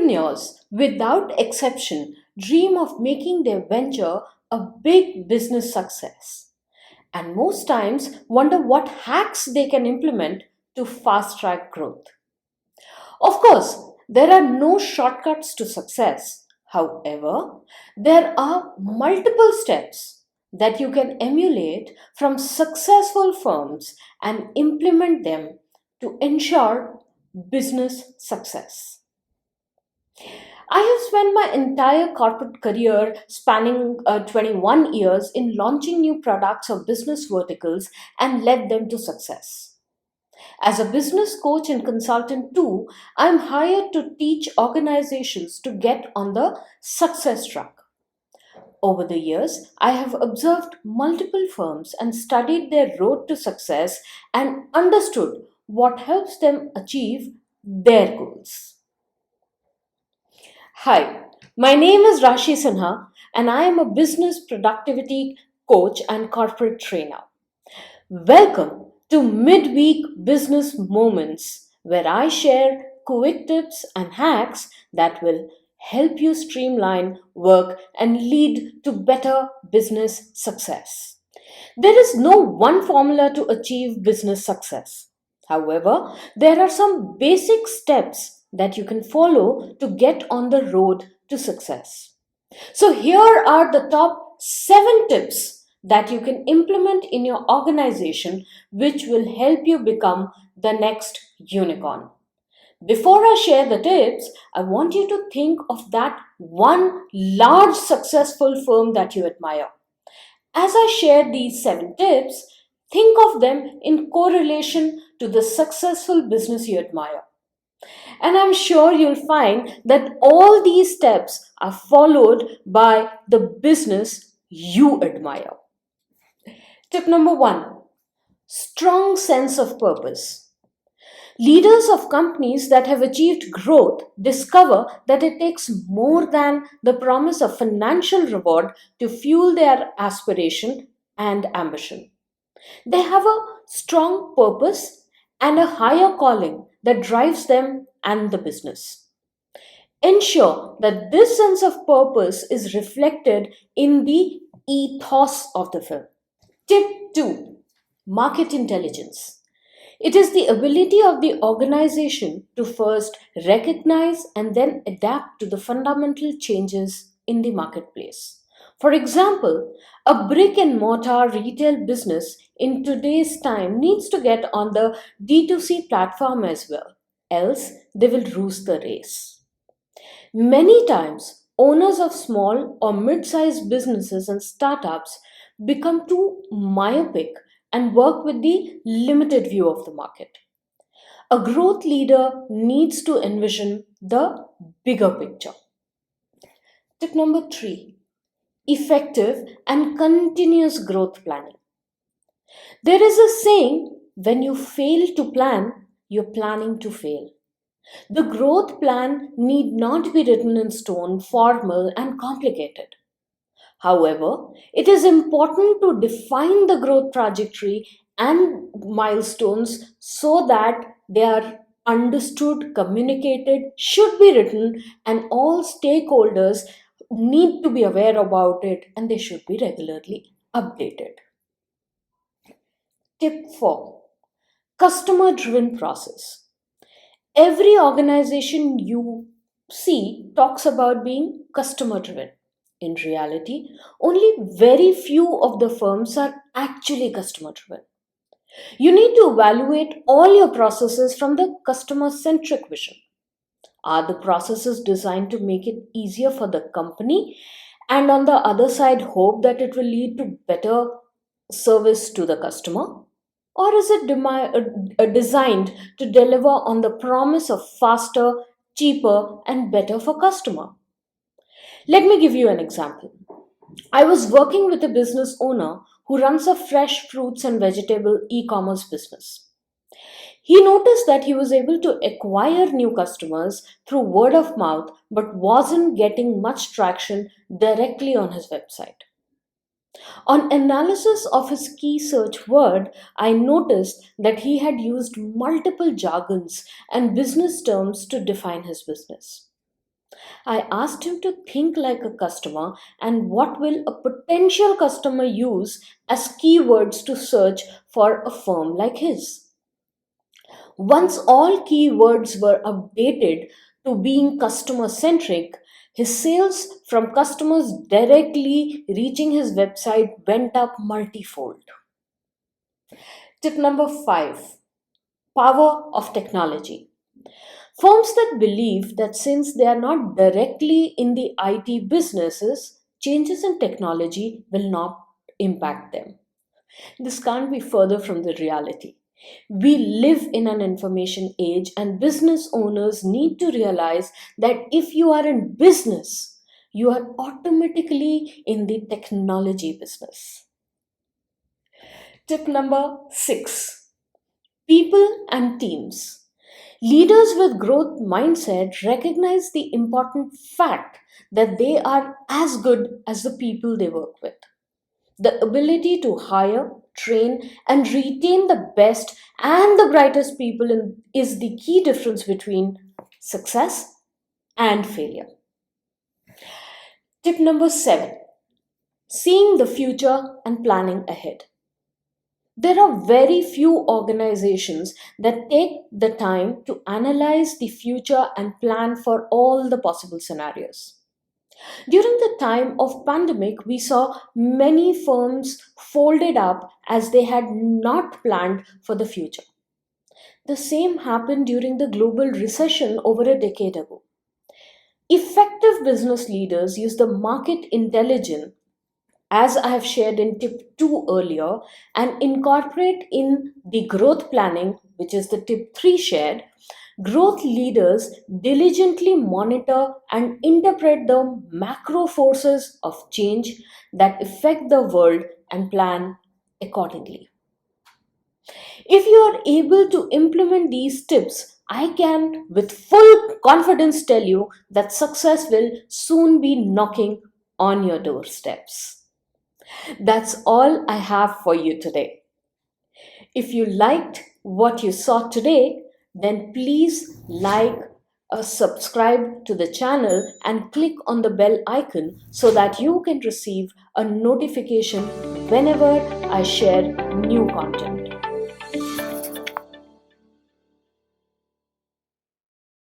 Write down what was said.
Entrepreneurs, without exception, dream of making their venture a big business success and most times wonder what hacks they can implement to fast track growth. Of course, there are no shortcuts to success. However, there are multiple steps that you can emulate from successful firms and implement them to ensure business success. I have spent my entire corporate career spanning 21 years in launching new products or business verticals and led them to success. As a business coach and consultant too, I am hired to teach organizations to get on the success track. Over the years, I have observed multiple firms and studied their road to success and understood what helps them achieve their goals. Hi, my name is Rashie Sinha, and I am a business productivity coach and corporate trainer. Welcome to Midweek Business Moments, where I share quick tips and hacks that will help you streamline work and lead to better business success. There is no one formula to achieve business success. However, there are some basic steps that you can follow to get on the road to success. So, here are the top 7 tips that you can implement in your organization, which will help you become the next unicorn. Before I share the tips, I want you to think of that one large successful firm that you admire. As I share these 7 tips, think of them in correlation to the successful business you admire. And I'm sure you'll find that all these steps are followed by the business you admire. Tip number 1, strong sense of purpose. Leaders of companies that have achieved growth discover that it takes more than the promise of financial reward to fuel their aspiration and ambition. They have a strong purpose and a higher calling that drives them and the business. Ensure that this sense of purpose is reflected in the ethos of the firm. Tip 2, market intelligence. It is the ability of the organization to first recognize and then adapt to the fundamental changes in the marketplace. For example, a brick and mortar retail business in today's time needs to get on the D2C platform as well, else they will lose the race. Many times, owners of small or mid sized businesses and startups become too myopic and work with the limited view of the market. A growth leader needs to envision the bigger picture. Tip number 3, effective and continuous growth planning. There is a saying, when you fail to plan, you're planning to fail. The growth plan need not be written in stone, formal, and complicated. However, it is important to define the growth trajectory and milestones so that they are understood, communicated, should be written, and all stakeholders need to be aware about it and they should be regularly updated. Tip 4, customer driven process. Every organization you see talks about being customer driven. In reality, only very few of the firms are actually customer driven. You need to evaluate all your processes from the customer centric vision. Are the processes designed to make it easier for the company? And on the other side, hope that it will lead to better service to the customer? Or is it designed to deliver on the promise of faster, cheaper, and better for customer? Let me give you an example. I was working with a business owner who runs a fresh fruits and vegetable e commerce business. He noticed that he was able to acquire new customers through word of mouth but wasn't getting much traction directly on his website. On analysis of his key search word, I noticed that he had used multiple jargons and business terms to define his business. I asked him to think like a customer and what will a potential customer use as keywords to search for a firm like his. Once all keywords were updated to being customer centric, his sales from customers directly reaching his website went up multifold. Tip number 5: Power of technology. Firms that believe that since they are not directly in the IT businesses, changes in technology will not impact them. This can't be further from the reality. We live in an information age, and business owners need to realize that if you are in business, you are automatically in the technology business. Tip number 6: People and teams. Leaders with growth mindset recognize the important fact that they are as good as the people they work with. The ability to hire, train, and retain the best and the brightest people is the key difference between success and failure. Tip number 7: Seeing the future and planning ahead. There are very few organizations that take the time to analyze the future and plan for all the possible scenarios. During the time of pandemic, we saw many firms folded up as they had not planned for the future. The same happened during the global recession over a decade ago. Effective business leaders use the market intelligence, as I have shared in tip 2 earlier, and incorporate in the growth planning, which is the tip 3 shared. Growth leaders diligently monitor and interpret the macro forces of change that affect the world and plan accordingly. If you are able to implement these tips, I can with full confidence tell you that success will soon be knocking on your doorsteps. That's all I have for you today. If you liked what you saw today, then please like, subscribe to the channel and click on the bell icon so that you can receive a notification whenever I share new content.